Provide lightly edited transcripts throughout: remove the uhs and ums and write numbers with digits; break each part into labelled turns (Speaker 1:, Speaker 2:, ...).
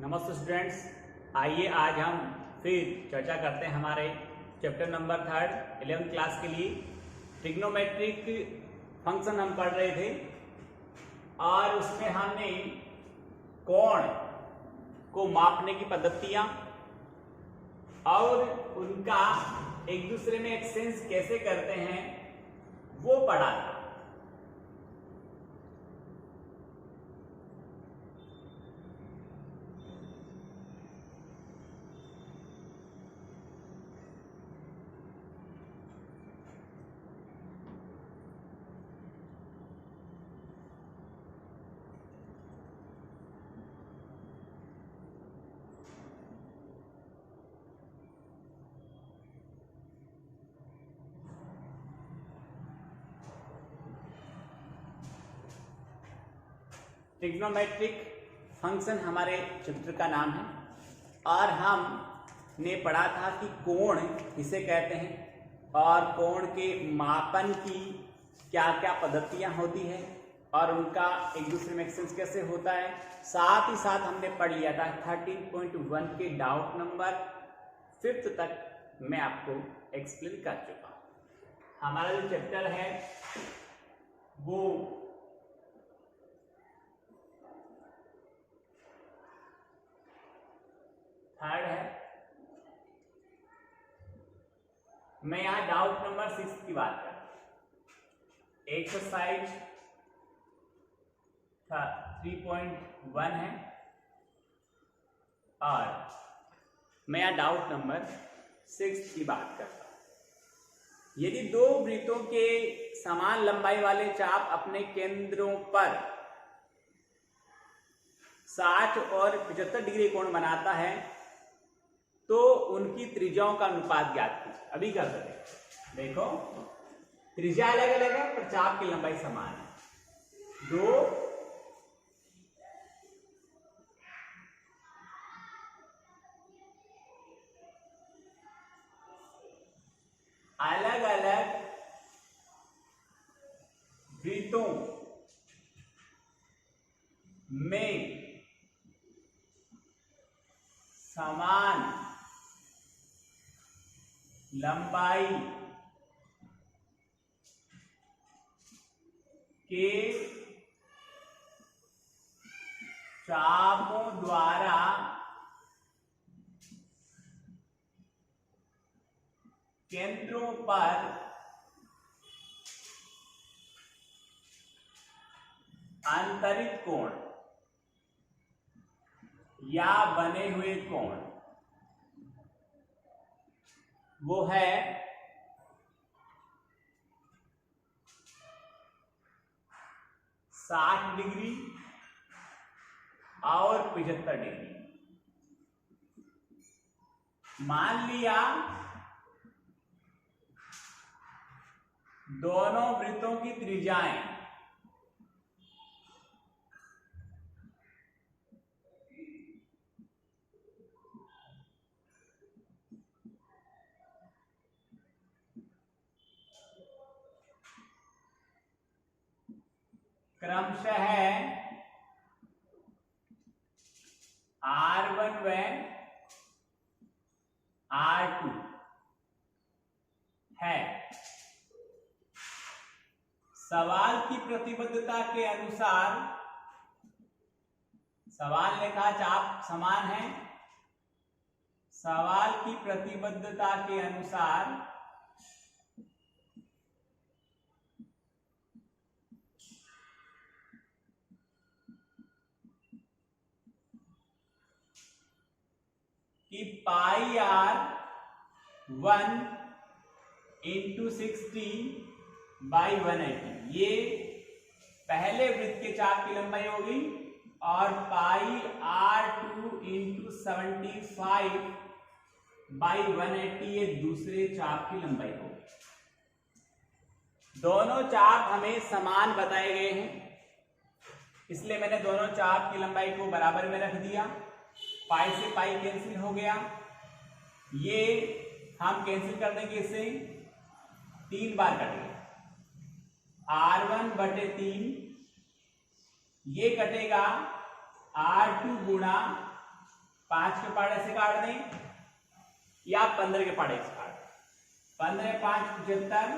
Speaker 1: नमस्ते स्टूडेंट्स, आइए आज हम फिर चर्चा करते हैं हमारे चैप्टर नंबर 3 11th क्लास के लिए। ट्रिग्नोमेट्रिक फंक्शन हम पढ़ रहे थे और उसमें हमने कोण को मापने की पद्धतियां और उनका एक दूसरे में एक्सचेंज कैसे करते हैं वो पढ़ा था। ट्रिग्नोमेट्रिक फंक्शन हमारे चैप्टर का नाम है और हमने पढ़ा था कि कोण किसे कहते हैं और कोण के मापन की क्या क्या पद्धतियां होती है और उनका एक दूसरे में एक्सचेंज कैसे होता है। साथ ही साथ हमने पढ़ लिया था 13.1 के डाउट नंबर 5th तक मैं आपको एक्सप्लेन कर चुका हूं। हमारा जो चैप्टर है वो थर्ड है। मैं यहां डाउट नंबर 6 की बात कर रहा हूं। एक्सरसाइज 3.1 है और मैं यहां डाउट नंबर 6 की बात कर रहा हूं। यदि दो वृत्तों के समान लंबाई वाले चाप अपने केंद्रों पर 60 और 75 डिग्री कोण बनाता है तो उनकी त्रिज्याओं का अनुपात ज्ञात कीजिए। अभी कर सकते देखो, त्रिज्या अलग अलग है पर चाप की लंबाई समान है। दो अलग अलग वृत्तों में समान लंबाई के चापों द्वारा केंद्रों पर अंतरित कोण या बने हुए कोण वो है 60 डिग्री और 75 डिग्री। मान लिया दोनों वृत्तों की त्रिज्याएं क्रमशः R1 व R2 है। सवाल की प्रतिबद्धता के अनुसार, सवाल ने कहा चाप समान है, सवाल की प्रतिबद्धता के अनुसार कि पाई R1 इंटू 60/180 ये पहले वृत्त के चाप की लंबाई होगी और पाई R2 इंटू 75/180 ये दूसरे चाप की लंबाई होगी। दोनों चाप हमें समान बताए गए हैं इसलिए मैंने दोनों चाप की लंबाई को बराबर में रख दिया। पाई से पाई कैंसिल हो गया, ये हम कैंसिल कर देंगे, इससे 3 बार कटेगा। R1/3 ये कटेगा R2 गुणा 5 के पहाड़े से काट दें या 15 के पहाड़े से काट दें। 15 5 75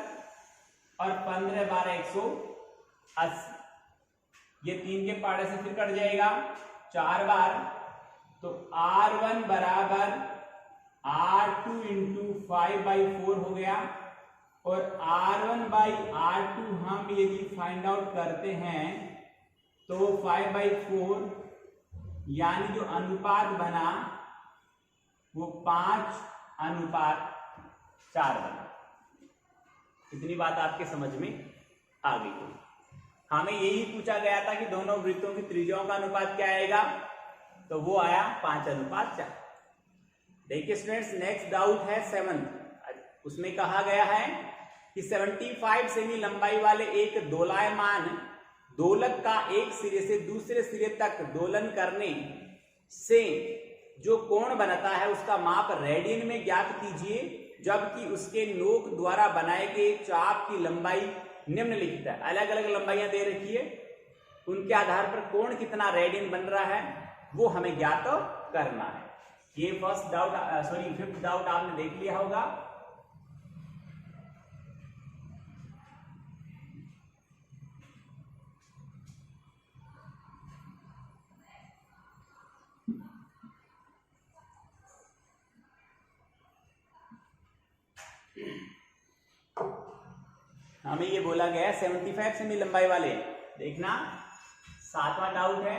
Speaker 1: और 15 12 180। ये 3 के पहाड़े से फिर कट जाएगा 4 बार, तो R1 बराबर R2 इंटू 5/4 हो गया। और R1/R2 हम यदि फाइंड आउट करते हैं तो 5/4 यानी जो अनुपात बना वो 5:4 बना। इतनी बात आपके समझ में आ गई हो। हमें यही पूछा गया था कि दोनों वृत्तों की त्रिज्याओं का अनुपात क्या आएगा, तो वो आया 5:4। देखिए स्टूडेंट्स, नेक्स्ट डाउट है 7th। उसमें कहा गया है कि 75 सेमी लंबाई वाले एक दोलायमान दोलक का एक सिरे से दूसरे सिरे तक दोलन करने से जो कोण बनता है उसका माप रेडियन में ज्ञात कीजिए, जबकि उसके नोक द्वारा बनाए गए चाप की लंबाई निम्नलिखित है। अलग अलग लंबाइयां दे रखी है, उनके आधार पर कोण कितना रेडियन बन रहा है वो हमें ज्ञात करना है। ये first doubt, sorry 5th doubt आपने देख लिया होगा। हमें ये बोला गया है 75 सेमी लंबाई वाले। देखना 7वां डाउट है।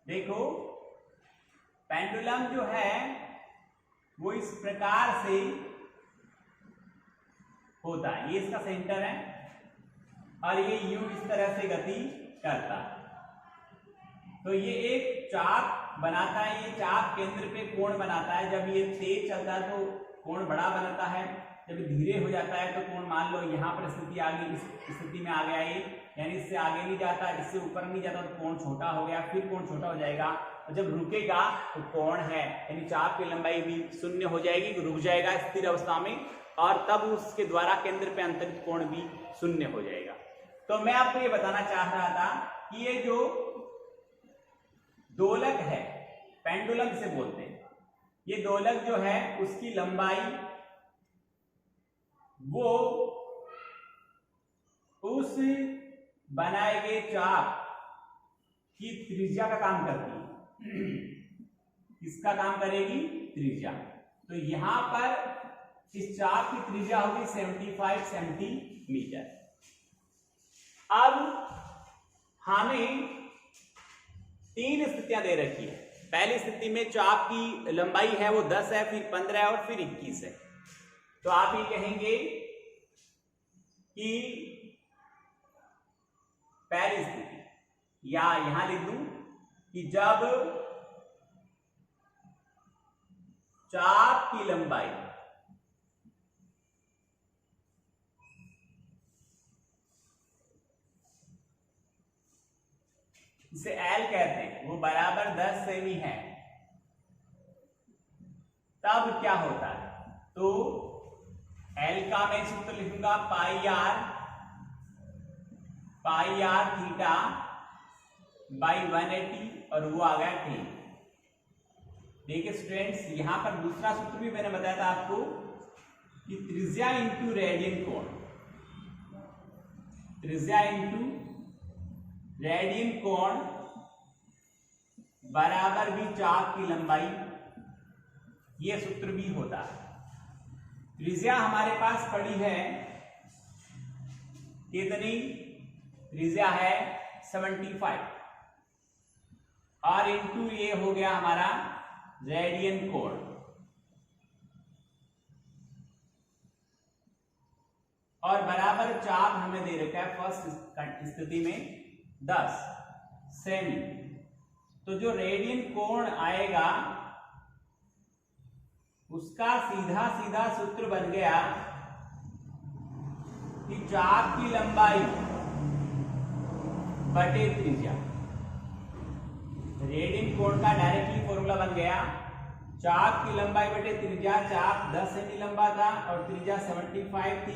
Speaker 1: देखो पेंडुलम जो है वो इस प्रकार से होता है। ये इसका सेंटर है और ये यू इस तरह से गति करता है। तो ये एक चाप बनाता है, ये चाप केंद्र पे कोण बनाता है। जब ये तेज चलता है तो कोण बड़ा बनता है, जब धीरे हो जाता है तो कोण, मान लो यहाँ पर स्थिति आ गई, इस स्थिति में आ गया ये, यानी इससे आगे नहीं जाता, इससे ऊपर नहीं जाता तो कोण छोटा हो गया, फिर कोण छोटा हो जाएगा। और जब रुकेगा तो कोण है यानी चाप की लंबाई भी शून्य हो जाएगी, रुक जाएगा स्थिर अवस्था में, और तब उसके द्वारा केंद्र पे अंतरित कोण भी शून्य हो जाएगा। तो मैं आपको ये बताना चाह रहा था कि ये जो दोलक है, पेंडुलम से बोलते हैं, ये दोलक जो है उसकी लंबाई वो उस बनाए गए चाप की त्रिज्या का काम करती है। किसका काम करेगी? त्रिज्या। तो यहां पर इस चाप की त्रिज्या होगी 75 सेंटीमीटर। अब हमें 3 स्थितियां दे रखी है। पहली स्थिति में चाप की लंबाई है वो 10 है, फिर 15 है और फिर 21 है। तो आप ये कहेंगे कि पहली स्थिति, या यहां लिख दूं कि जब चाप की लंबाई इसे L कहते हैं वो बराबर 10 सेमी है, तब क्या होता है? तो L का मैं सूत्र लिखूंगा पाई आर थीटा बाई 180 और वो आ गया 10। देखिए स्टूडेंट्स, यहां पर दूसरा सूत्र भी मैंने बताया था आपको कि त्रिज्या इंटू रेडियन कोण, त्रिज्या इंटू रेडियन कोण बराबर भी चाप की लंबाई, ये सूत्र भी होता है। त्रिज्या हमारे पास पड़ी है कितनी? त्रिज्या है 75 और इंटू ये हो गया हमारा रेडियन कोण। और बराबर चाप हमें दे रखा है फर्स्ट स्थिति में 10 सेमी। तो जो रेडियन कोण आएगा उसका सीधा सीधा सूत्र बन गया कि चाप की लंबाई बटे त्रिज्या। रेडियन कोण का डायरेक्टली फॉर्मूला बन गया, चाप की लंबाई बटे त्रिज्या। चाप 10 सेमी लंबा था और त्रिज्या 75 थी,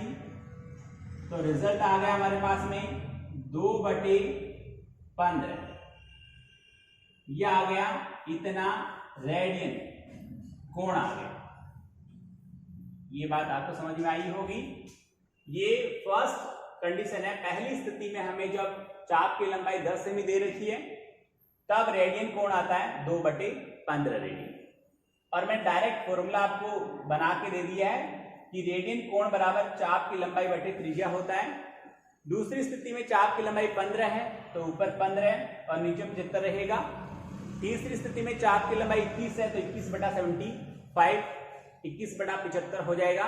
Speaker 1: तो रिजल्ट आ गया हमारे पास में 2/15। यह आ गया इतना रेडियन कोण आ गया। ये बात आपको समझ में आई होगी। ये फर्स्ट कंडीशन है। पहली स्थिति में हमें जब चाप की लंबाई 10 सेमी दे रखी है तब रेडियन कोण आता है 2/15 रेडियन। और मैं डायरेक्ट फॉर्मूला आपको बना के दे दिया है कि रेडियन कोण बराबर चाप की लंबाई बटे त्रिज्या होता है। दूसरी स्थिति में चाप की लंबाई 15 है तो ऊपर 15 है और नीचे 75 रहेगा। तीसरी स्थिति में चाप की लंबाई 21 है तो 21/75, 21/75 हो जाएगा।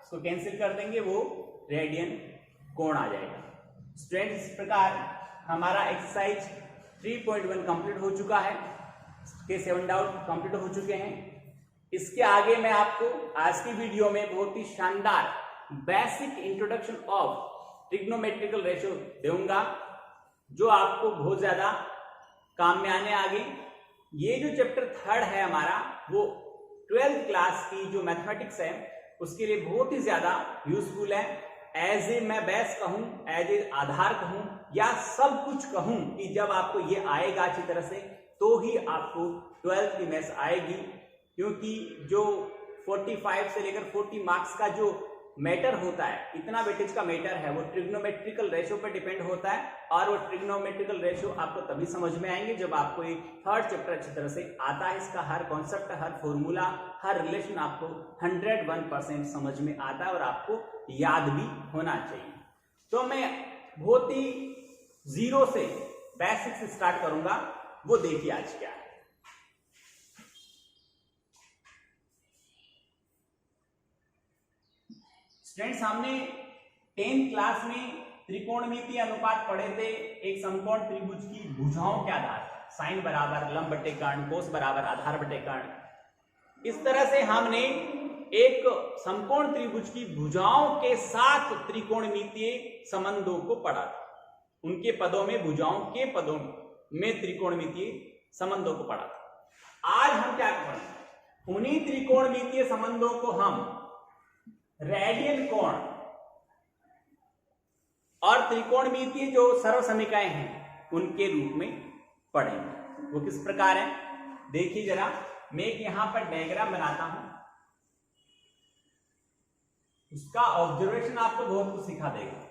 Speaker 1: इसको कैंसिल कर देंगे, वो रेडियन कोण आ जाएगा। स्टूडेंट्स, इस प्रकार हमारा एक्सरसाइज 3.1 कंप्लीट हो चुका है। इसके 7 डाउट कंप्लीट हो चुके हैं। इसके आगे मैं आपको आज की वीडियो में बहुत ही शानदार basic introduction of trigonometrical ratio दूंगा, जो आपको बहुत ज्यादा काम में आने आगे। ये जो चैप्टर 3 है हमारा, वो 12th क्लास की जो मैथमेटिक्स है उसके लिए बहुत ही ज्यादा यूजफुल है। एज ए मैं बेस कहूं, एज ए आधार कहूं, या सब कुछ कहूं कि जब आपको ये आएगा अच्छी तरह से तो ही आपको 12th की मैथ्स आएगी। क्योंकि जो 45 से लेकर 40 मार्क्स का जो मैटर होता है, इतना वेटेज का मैटर है, वो ट्रिग्नोमेट्रिकल रेशियो पर डिपेंड होता है। और वो ट्रिग्नोमेट्रिकल रेशियो आपको तभी समझ में आएंगे जब आपको एक 3rd चैप्टर अच्छी तरह से आता है। इसका हर कॉन्सेप्ट, हर फॉर्मूला, हर रिलेशन आपको 101% समझ में आता है और आपको याद भी होना चाहिए। तो मैं बहुत ही जीरो से बेसिक से स्टार्ट करूंगा, वो देखिए आज क्या है। स्टूडेंट्स, हमने 10th क्लास में त्रिकोणमितीय अनुपात पढ़े थे। एक समकोण त्रिभुज की भुजाओं के आधार पर, साइन बराबर लंब बटे कर्ण, कोस बराबर आधार बटे कर्ण। इस तरह से हमने एक समकोण त्रिभुज की भुजाओं के साथ त्रिकोणमितीय संबंधों को पढ़ा था। उनके पदों में, भुजाओं के पदों में त्रिकोणमितीय संबंधों को पढ़ा था। आज हम क्या पढ़ेंगे? उन्हीं त्रिकोणमितीय संबंधों को हम रेडियन कोण और त्रिकोणमितीय जो सर्वसमीकरण हैं उनके रूप में पढ़ेंगे। वो किस प्रकार है देखिए जरा। मैं एक यहां पर डायग्राम बनाता हूं, उसका ऑब्जर्वेशन आपको बहुत कुछ सिखा देगा।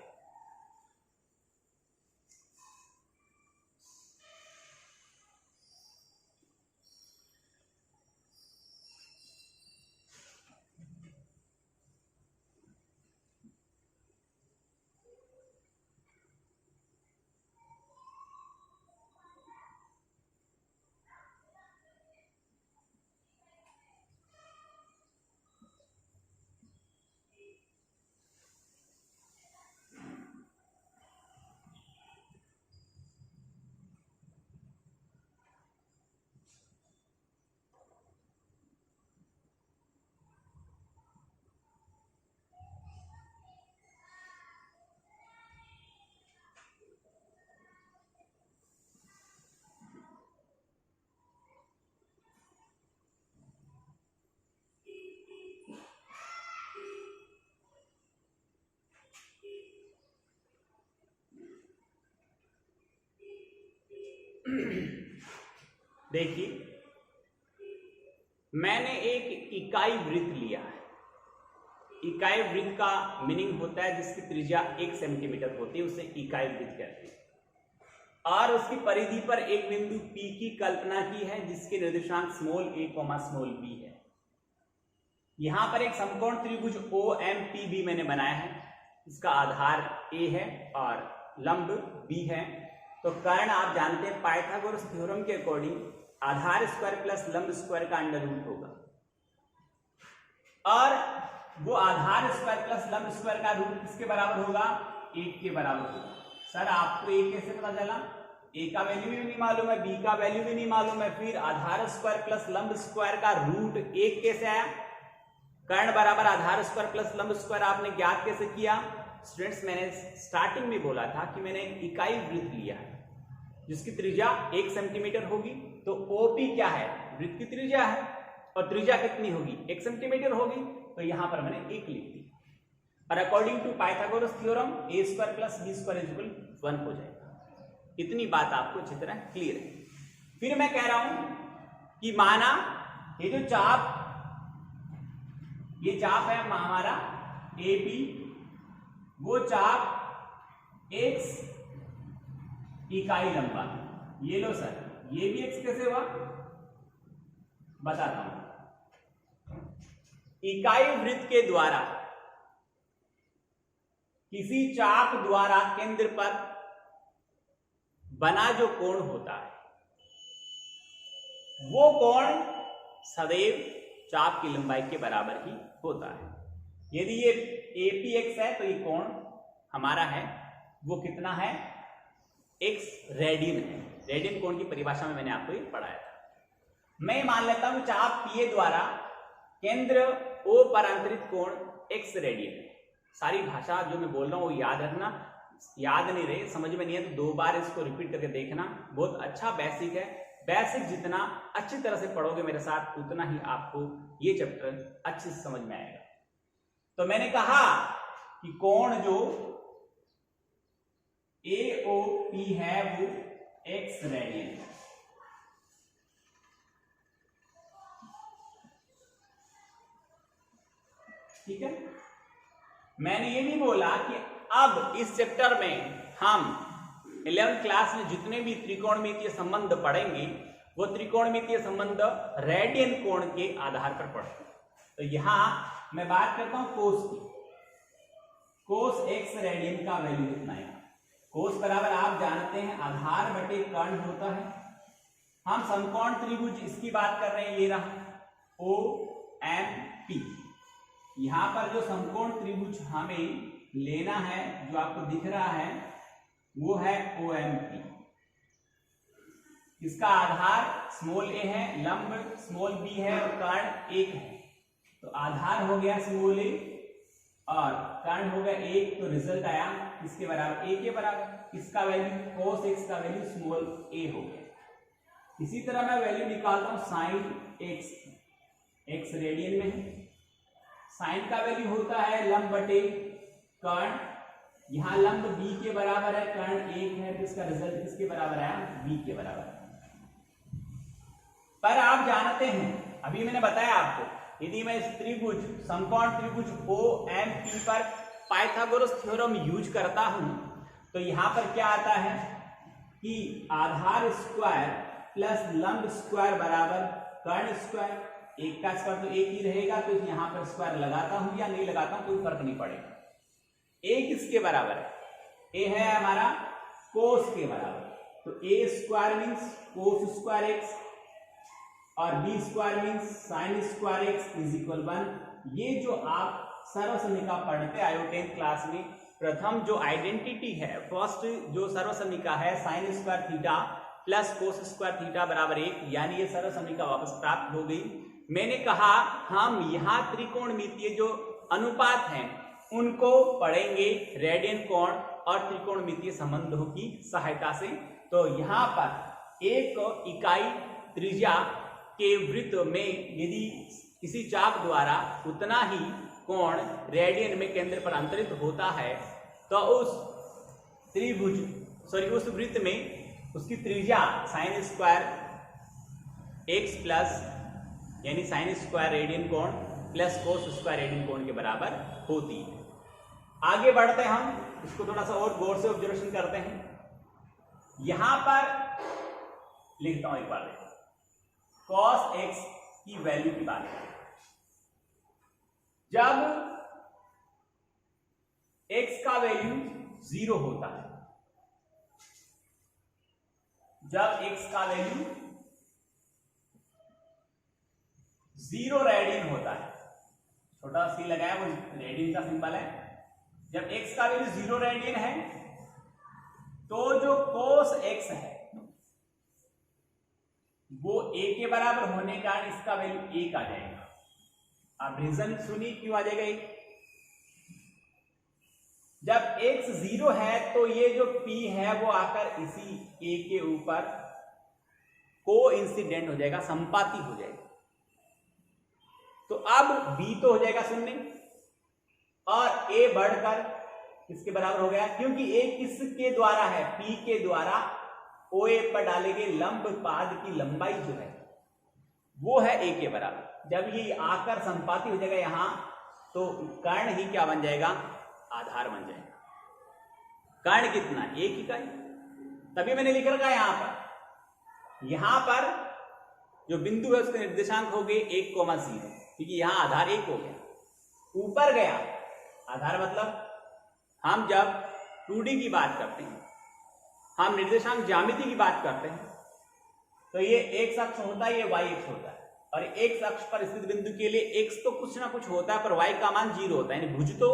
Speaker 1: देखिए, मैंने एक इकाई वृत्त लिया है। इकाई वृत्त का मीनिंग होता है जिसकी त्रिज्या 1 सेंटीमीटर होती है, उसे इकाई वृत्त कहते हैं। और उसकी परिधि पर एक बिंदु P की कल्पना की है जिसके निर्देशांक a, b है। यहां पर एक समकोण त्रिभुज OMPB मैंने बनाया है। इसका आधार A है और लंब B है। तो कर्ण आप जानते हैं, पाइथागोरस थ्योरम के अकॉर्डिंग आधार स्क्वायर प्लस लंब स्क्वायर का अंडर रूट होगा, और वो आधार स्क्वायर प्लस लंब स्क्वायर का रूट किसके बराबर होगा? 1 के बराबर होगा। सर आपको ये कैसे पता चला? A का वैल्यू भी नहीं मालूम है, B का वैल्यू भी नहीं मालूम है, फिर आधार स्क्वायर प्लस लंब स्क्वायर का रूट 1 कैसे आया? कर्ण बराबर आधार स्क्वायर प्लस लंब स्क्वायर आपने ज्ञात कैसे किया? स्टूडेंट्स मैंने स्टार्टिंग में बोला था कि मैंने इकाई वृत्त लिया है जिसकी त्रिज्या 1 सेंटीमीटर होगी, तो OP क्या है, वृत्त की त्रिज्या है, और त्रिज्या कितनी होगी, 1 सेंटीमीटर होगी, तो यहां पर मैंने 1 लिख दी। और according to Pythagoras theorem a² + b² = 1 हो जाएगा। इतनी बात आपको अच्छी तरह क्लियर है। फिर मैं कह रहा हूं कि माना ये जो चाप, ये चाप है हमारा AB, वो चाप x इकाई लंबा, ये लो सर, ये भी x कैसे हुआ बताता हूं। इकाई वृत्त के द्वारा किसी चाप द्वारा केंद्र पर बना जो कोण होता है, वो कोण सदैव चाप की लंबाई के बराबर ही होता है। यदि ये APX है तो ये कोण हमारा है वो कितना है, x रेडियन है। रेडियन कोण की परिभाषा में मैंने आपको ये पढ़ाया था। मैं मान लेता हूं चाप PA द्वारा केंद्र O पर अंतरित कोण x रेडियन है। सारी भाषा जो मैं बोल रहा हूं वो याद रखना, याद नहीं रहे, समझ में नहीं है तो 2 बार इसको रिपीट करके देखना। बहुत अच्छा बेसिक है, बेसिक जितना अच्छी तरह से पढ़ोगे मेरे साथ उतना ही आपको ये चैप्टर अच्छे से समझ में आएगा। तो मैंने कहा कि कोण जो AOP है वो x रेडियन है। ठीक है, मैंने ये नहीं बोला कि अब इस चैप्टर में हम 11th क्लास में जितने भी त्रिकोणमितीय संबंध पढ़ेंगे वो त्रिकोणमितीय संबंध रेडियन कोण के आधार पर पढ़ेंगे। तो यहां मैं बात करता हूं कोस की। कोस x रेडियन का वैल्यू कितना है, कोस बराबर आप जानते हैं आधार बटे कर्ण होता है। हम समकोण त्रिभुज इसकी बात कर रहे हैं, ये रहा OMP। यहां पर जो समकोण त्रिभुज हमें लेना है जो आपको दिख रहा है वो है OMP। इसका आधार स्मॉल a है, लंब स्मॉल b है और कर्ण 1 है। तो आधार हो गया स्मॉल a और कर्ण हो गया 1, तो रिजल्ट आया इसके बराबर a के बराबर। इसका वैल्यू cos x का वैल्यू स्मॉल a हो गया। इसी तरह मैं वैल्यू निकालता हूं sin x, x रेडियन में है। साइन का वैल्यू होता है लंब बटे कर्ण, यहां लंब b के बराबर है, कर्ण 1 है, तो इसका रिजल्ट किसके बराबर आया, b के बराबर। पर आप जानते हैं, अभी मैंने बताया आपको, यदि मैं इस त्रिभुज समकोण त्रिभुज OMP पर पाइथागोरस थ्योरम यूज करता हूं तो यहां पर क्या आता है कि आधार स्क्वायर प्लस लंब स्क्वायर बराबर कर्ण स्क्वायर। एक का स्क्वायर तो एक ही रहेगा, तो यहां पर स्क्वायर लगाता हूं या नहीं लगाता हूं कोई फर्क नहीं पड़ेगा। a किसके बराबर है, a है हमारा कोस के बराबर, तो a square means cos square x और b square means sine square x is equal 1। ये जो आप सर्वसमीका पढ़ते आए हो 10th क्लास में, प्रथम जो आइडेंटिटी है, फर्स्ट जो सर्वसमीका है sine square theta plus cos square theta बराबर 1, यानी ये सर्वसमीका वापस प्राप्त हो गई। मैंने कहा हम यहाँ त्रिकोणमितीय जो अनुपात हैं उनको पढ़ेंगे रेडियन कोण और त्रिकोणमितीय संबंधों की सहायता से। तो यहाँ पर एक इकाई त्रिज्या के वृत्त में यदि किसी चाप द्वारा उतना ही कोण रेडियन में केंद्र पर अंतरित होता है तो उस उस वृत्त में उसकी त्रिज्या साइन स्क्वायर x प्लस यानी साइन स्क्वायर रेडियन कोण प्लस कोस स्क्वायर रेडियन कोण के बराबर होती है। आगे बढ़ते हैं, हम इसको थोड़ा सा और गौर से ऑब्जर्वेशन करते हैं। यहां पर लिखता हूं एक बार, cos x की वैल्यू की बात करें, जब x का वैल्यू 0 होता है, जब x का वैल्यू 0 रेडियन होता है, छोटा सी लगाया वो रेडियन का सिंबल है, जब x का वैल्यू 0 रेडियन है तो जो cos x है वो a के बराबर होने के कारण इसका वैल्यू 1 आ जाएगा। अब रीजन सुनिए क्यों आ जाएगा 1। जब x 0 है तो ये जो p है वो आकर इसी a के ऊपर को इंसिडेंट हो जाएगा, संपाती हो जाएगा। तो अब b तो हो जाएगा 0 और a बढ़कर किसके बराबर हो गया, क्योंकि a किसके द्वारा है, p के द्वारा OA पर डाले गए लंब पाद की लंबाई जो है वो है a के बराबर। जब ये आकर संपाती हो जाएगा यहां, तो कर्ण ही क्या बन जाएगा, आधार बन जाएगा। कर्ण कितना, 1 इकाई। तभी मैंने लिख रखा है यहां पर जो बिंदु है उसके निर्देशांक हो गए 1,0, क्योंकि यहां आधार 1 हो गया। ऊपर गया आधार, मतलब हम जब 2D की बात करते हैं, हम निर्देशांक ज्यामिति की बात करते हैं, तो ये x अक्ष होता है, ये y अक्ष होता है। और x अक्ष पर स्थित बिंदु के लिए x तो कुछ ना कुछ होता है, पर y का मान 0 होता है। यानी भुज तो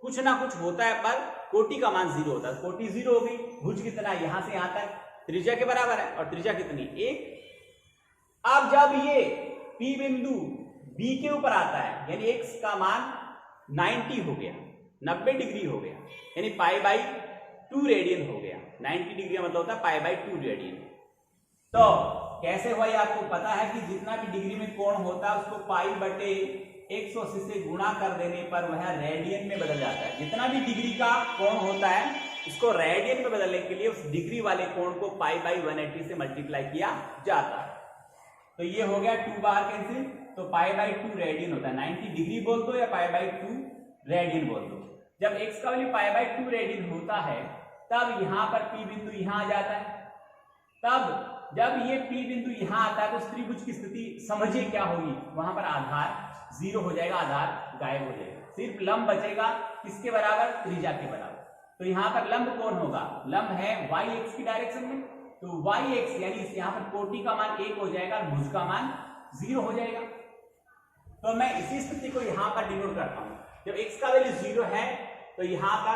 Speaker 1: कुछ ना कुछ होता है, पर कोटि का मान 0 होता है। कोटि 0 हो गई, भुज कितना, यहां से यहां तक त्रिज्या के बराबर है, और त्रिज्या कितनी, 1। अब जब ये P बिंदु B के ऊपर आता है, यानी x का मान 90 हो गया, 90 डिग्री हो गया, यानी π/2 रेडियन हो गया। 90 डिग्री का मतलब होता है π/2 रेडियन। तो कैसे हुआ, ये आपको पता है कि जितना भी डिग्री में कोण होता है उसको π/180 से गुणा कर देने पर वह रेडियन में बदल जाता है। जितना भी डिग्री का कोण होता है उसको रेडियन में बदलने के लिए उस डिग्री वाले कोण को π/180 से मल्टीप्लाई किया जाता है। तो ये हो गया 2 बार कैंसिल, तो π/2 रेडियन होता है। 90 डिग्री बोल दो या π/2 रेडियन बोल दो। जब x का वैल्यू π/2 रेडियन होता है तब यहां पर P बिंदु यहां आ जाता है। तब जब ये P बिंदु यहां आता है तो त्रिभुज की स्थिति समझिए क्या होगी, वहां पर आधार 0 हो जाएगा, आधार गायब हो जाएगा, सिर्फ लंब बचेगा। किसके बराबर, त्रिज्या के बराबर। तो यहां पर लंब कौन होगा, लंब है y x की डायरेक्शन में, तो y x यानी यहां पर कोटि का मान 1 हो जाएगा और भुज का मान 0 हो जाएगा। तो मैं इसी स्थिति को यहां पर डिनोट करता हूं। जब x का वैल्यू 0 है तो यहां का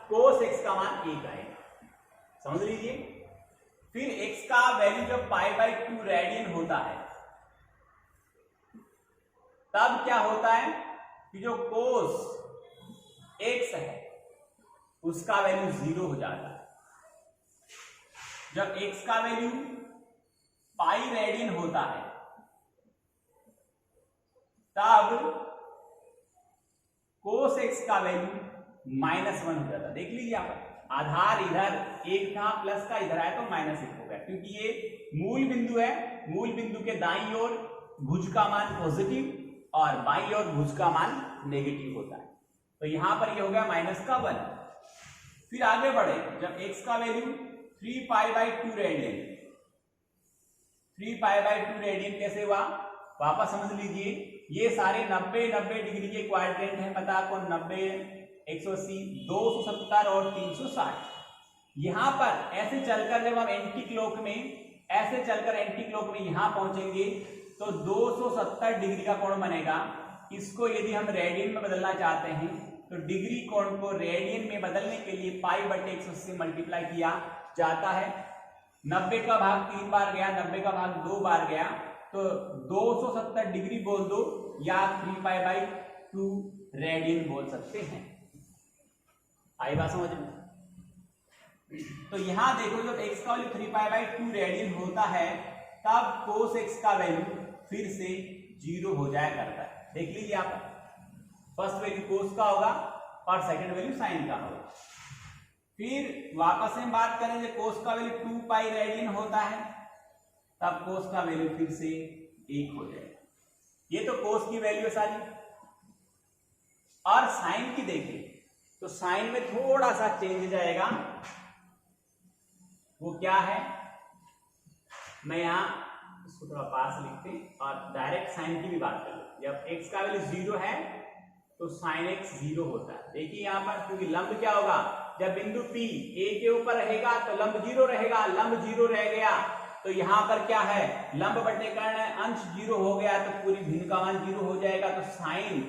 Speaker 1: cos x का मान 1 आएगा, समझ लीजिए। फिर x का वैल्यू जब π/2 रेडियन होता है तब क्या होता है कि जो cos x है उसका वैल्यू 0 हो जाता है। जब x का वैल्यू पाई रेडियन होता है तब cos x का वैल्यू -1 हो जाता है। देख लीजिए यहाँ पर आधार इधर 1 था, प्लस का इधर आया तो -1 हो गया, क्योंकि ये मूल बिंदु है। मूल बिंदु के दाईं ओर भुज का मान पॉजिटिव और बाईं ओर भुज का मान नेगेटिव होता है। तो यहां पर ये हो गया -1। फिर आगे बढ़े, जब x का वैल्यू 3π/2 रेडियन, 3π/2 रेडियन कैसे हुआ, वापस समझ लीजिए। ये सारे 90 डिग्री के क्वाड्रेंट है, पता आपको 90, 180, 270 और 360। यहां पर ऐसे चलकर जब हम एंटी क्लॉक में, ऐसे चलकर एंटी क्लॉक में यहां पहुंचेंगे तो 270 डिग्री का कोण बनेगा। इसको यदि हम रेडियन में बदलना चाहते हैं तो डिग्री कोण को रेडियन में बदलने के लिए π/180 से मल्टीप्लाई किया जाता है। 90 का भाग 3 बार गया, 90 का भाग 2 बार गया, तो 270 डिग्री बोल दो या 3π/2 रेडियन बोल सकते हैं। आई बात समझ में? तो यहां देखो जब x का वैल्यू 3π/2 रेडियन होता है तब cos x का वैल्यू फिर से 0 हो जाया करता है। देख लीजिए आप, फर्स्ट वैल्यू cos का होगा और सेकंड वैल्यू sin का होगा। फिर वापस में बात करें जब cos का वैल्यू 2π रेडियन होता है तब cos का वैल्यू फिर से 1 हो जाएगा। ये तो cos की वैल्यू है सारी। और sin की देखिए तो sin में थोड़ा सा चेंज जाएगा, वो क्या है, मैं यहां इसको थोड़ा पास लिखते हैं और डायरेक्ट साइन की भी बात कर लो। जब x का वैल्यू 0 है तो sin x 0 होता है। देखिए यहां पर, क्योंकि लंब क्या होगा, जब बिंदु P a के ऊपर रहेगा तो लंब 0 रहेगा, लंब 0 रह गया तो यहां पर क्या है, लंब बटे कर्ण अंश 0 हो गया तो पूरी भिन्न का मान 0 हो जाएगा। तो साइन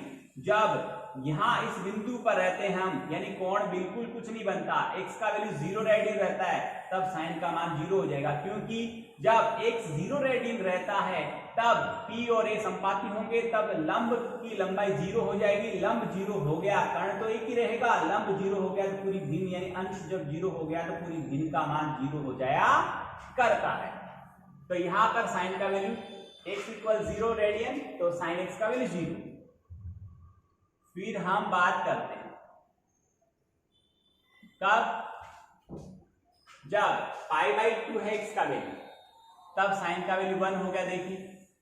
Speaker 1: जब यहाँ इस बिंदु पर रहते हैं हम, यानी कोण बिल्कुल कुछ नहीं बनता, x का वैल्यू 0 रेडियन रहता है, तब साइन का मान 0 हो जाएगा, क्योंकि जब x 0 रेडियन रहता है तब p और a संपाती होंगे, तब लंब की लंबाई 0 हो जाएगी। लंब 0 हो गया, कर्ण तो एक ही रहेगा, लंब 0 हो गया तो पूरी भिन्न यानी अंश जब 0 हो गया तो पूरी भिन्न का मान 0 हो जाया करता है। तो यहां पर साइन का वैल्यू x इक्वल 0 रेडियन, तो साइन x का वैल्यू 0। फिर हम बात करते हैं कब, जब π/2 है x का वैल्यू, तब साइन का वैल्यू 1 हो गया। देखिए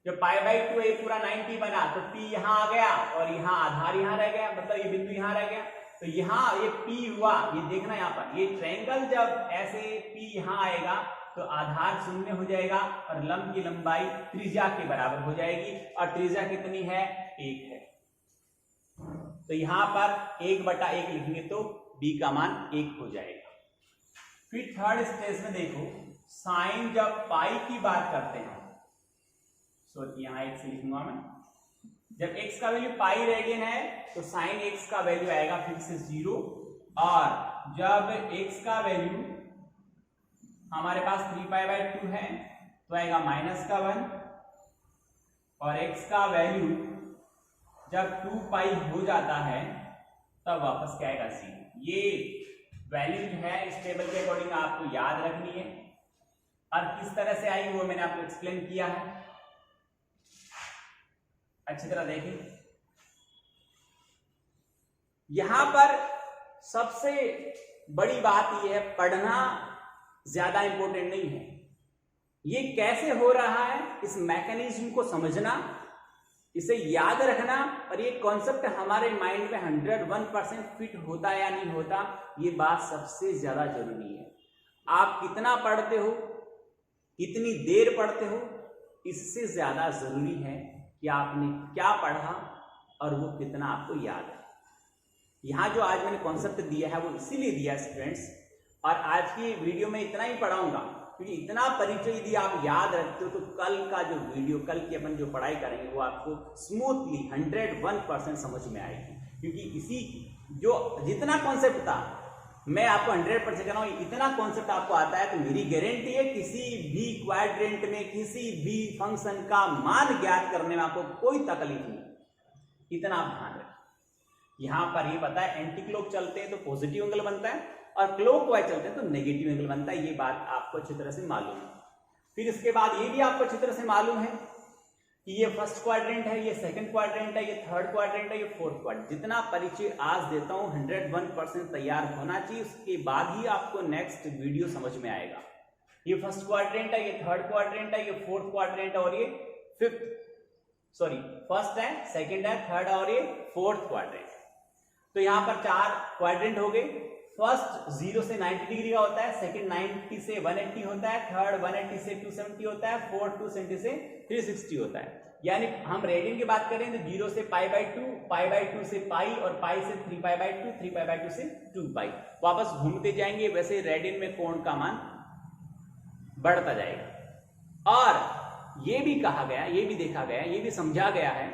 Speaker 1: जब π/2 है पूरा 90 बना तो p यहां आ गया और यहां आधार यहां रह गया, मतलब ये बिंदु यहां रह गया, तो यहां ये p हुआ, ये देखना यहां पर ये ट्रायंगल जब ऐसे p यहां आएगा तो आधार 0 हो जाएगा और लंब की लंबाई त्रिज्या के बराबर हो जाएगी, और त्रिज्या कितनी है, 1 है। तो यहां पर 1/1 लिखेंगे तो b का मान 1 हो जाएगा। फिर थर्ड स्टेज में देखो, साइन जब पाई की बात करते हैं, यहां 1 से लिखूंगा मैं, जब x का वैल्यू पाई रेडियन है तो साइन x का वैल्यू आएगा फिर से 0, और जब x का वैल्यू हमारे पास 3π/2 है तो आएगा -1, और x का वैल्यू जब 2π हो जाता है तब वापस क्या आएगा 0। ये वैल्यू जो है इस टेबल के अकॉर्डिंग आपको याद रखनी है, और किस तरह से आएगी वो मैंने आपको एक्सप्लेन किया है, अच्छी तरह देखिए। यहां पर सबसे बड़ी बात यह है, पढ़ना ज्यादा इंपॉर्टेंट नहीं है, ये कैसे हो रहा है इस मैकेनिज्म को समझना, इसे याद रखना, और ये कॉन्सेप्ट हमारे माइंड में 101% फिट होता है या नहीं होता, ये बात सबसे ज्यादा जरूरी है। आप कितना पढ़ते हो, कितनी देर पढ़ते हो, इससे ज्यादा जरूरी है कि आपने क्या पढ़ा और वो कितना आपको याद है। यहां जो आज मैंने कॉन्सेप्ट दिया है वो इसीलिए दिया स्टूडेंट्स, और आज की वीडियो में इतना ही पढ़ाऊंगा, क्योंकि इतना परिचय यदि आप याद रखते हो तो कल का जो वीडियो, कल की अपन जो पढ़ाई करेंगे वो आपको स्मूथली 101% समझ में आएगी, क्योंकि इसी जो जितना कॉन्सेप्ट था मैं आपको 100% कर रहा हूं, इतना कॉन्सेप्ट आपको आता है तो मेरी गारंटी है किसी भी क्वाड्रेंट में किसी भी फंक्शन का मान ज्ञात करने में आपको कोई तकलीफ नहीं, इतना आप ध्यान रखें। यहां पर ये पता है एंटी क्लॉक चलते हैं तो पॉजिटिव एंगल बनता है, और क्लॉकवाइज चलते हैं तो नेगेटिव एंगल बनता है, ये बात आपको अच्छी तरह से मालूम है। फिर इसके बाद ये भी आपको अच्छी तरह से मालूम है कि ये फर्स्ट क्वाड्रेंट है, ये सेकंड क्वाड्रेंट है, ये थर्ड क्वाड्रेंट है, ये फोर्थ क्वाड्रेंट। जितना परिचय आज देता हूं 101% तैयार होना चाहिए, उसके बाद ही आपको नेक्स्ट वीडियो समझ में आएगा। ये फर्स्ट क्वाड्रेंट है, ये थर्ड क्वाड्रेंट है, ये फोर्थ क्वाड्रेंट है, और ये फर्स्ट है, सेकंड है, थर्ड और ये फोर्थ क्वाड्रेंट। तो यहां पर 4 क्वाड्रेंट हो गए। फर्स्ट 0 से 90 डिग्री का होता है, सेकंड 90 से 180 होता है, थर्ड 180 से 270 होता है, फोर्थ 270 से 360 होता है। यानी हम रेडियन की बात करें तो 0 से π/2, π/2 से पाई, और पाई से 3π/2, 3π/2 से 2π, वापस घूमते जाएंगे, वैसे रेडियन में कोण का मान बढ़ता जाएगा। और ये भी कहा गया, ये भी देखा गया, ये भी समझा गया है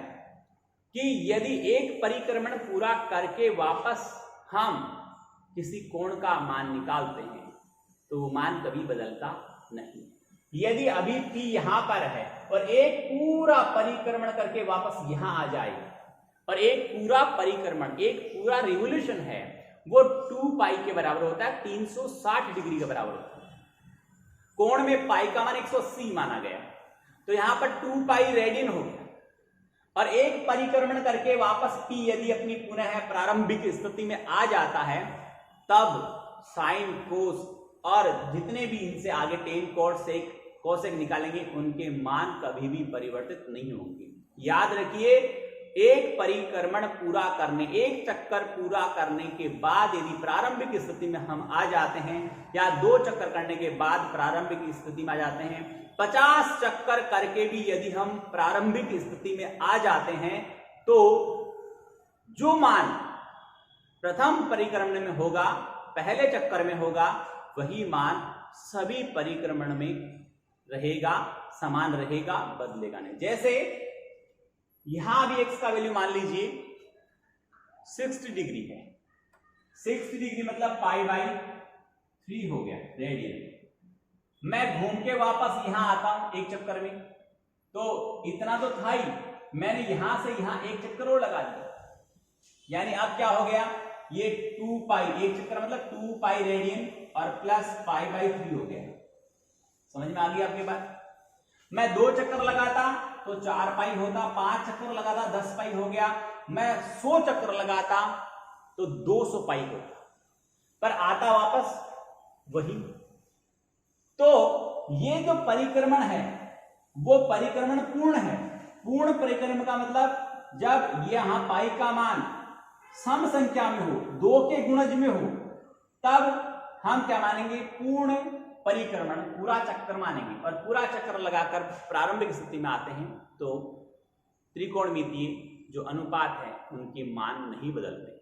Speaker 1: कि यदि एक परिक्रमण पूरा करके वापस हम किसी कोण का मान निकालते हैं तो वो मान कभी बदलता नहीं। यदि अभी p यहां पर है और एक पूरा परिक्रमण करके वापस यहां आ जाए, और एक पूरा परिक्रमण, एक पूरा रिवोल्यूशन है, वो 2π के बराबर होता है, 360 डिग्री के बराबर होता है। कोण में पाई का मान 180 माना गया, तो यहां पर 2π रेडियन हो गया, और एक परिक्रमण करके वापस p यदि अपनी पुनः प्रारंभिक स्थिति में आ जाता है, तब साइन कोस और जितने भी इनसे आगे टेन कोसेक कोसेक निकालेंगे उनके मान कभी भी परिवर्तित नहीं होंगे। याद रखिए, एक परिक्रमण पूरा करने, एक चक्कर पूरा करने के बाद यदि प्रारंभिक स्थिति में हम आ जाते हैं, या 2 चक्कर करने के बाद प्रारंभिक स्थिति में आ जाते हैं, 50 चक्कर करके भी यदि हम प्रारंभिक स्थिति में आ जाते हैं, तो जो मान प्रथम परिक्रमण में होगा, पहले चक्कर में होगा, वही मान सभी परिक्रमण में रहेगा, समान रहेगा, बदलेगा नहीं। जैसे यहां भी x का वैल्यू मान लीजिए 60 डिग्री है। 60 डिग्री मतलब पाई बाई 3 हो गया रेडियन। मैं घूम के वापस यहां आता हूं एक चक्कर में, तो इतना तो था ही, मैंने यहां से यहां एक चक्कर और लगा दिया, यानी अब क्या हो गया, ये 2 पाई, एक चक्कर मतलब 2 पाई रेडियन और प्लस पाई बाई 3 हो गया। समझ में आ गई आपकी बात? मैं 2 चक्कर लगाता तो 4 पाई होता, 5 चक्कर लगाता 10 पाई हो गया, मैं 100 चक्कर लगाता तो 200 पाई होता, पर आता वापस वही। तो ये जो परिक्रमण है वो परिक्रमण पूर्ण है। पूर्ण परिक्रमण का मतलब जब यहां पाई का मान सम संख्या में हो, 2 के गुणज में हो, तब हम क्या मानेंगे, पूर्ण परिक्रमण, पूरा चक्कर मानेंगे। और पूरा चक्कर लगाकर प्रारंभिक स्थिति में आते हैं तो त्रिकोणमितीय जो अनुपात है उनके मान नहीं बदलते।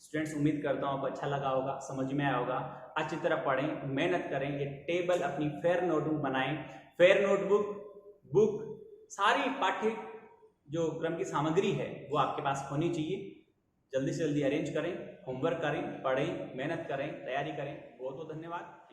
Speaker 1: स्टूडेंट्स, उम्मीद करता हूं आपको अच्छा लगा होगा, समझ में आया होगा। अच्छी तरह पढ़ें, मेहनत करें, ये टेबल अपनी फेयर नोटबुक बनाएं। फेयर नोटबुक, बुक, सारी पाठ्य जो क्रम की सामग्री है वो आपके पास होनी चाहिए। जल्दी से जल्दी अरेंज करें, होमवर्क करें, पढ़ें, मेहनत करें, तैयारी करें। बहुत बहुत धन्यवाद।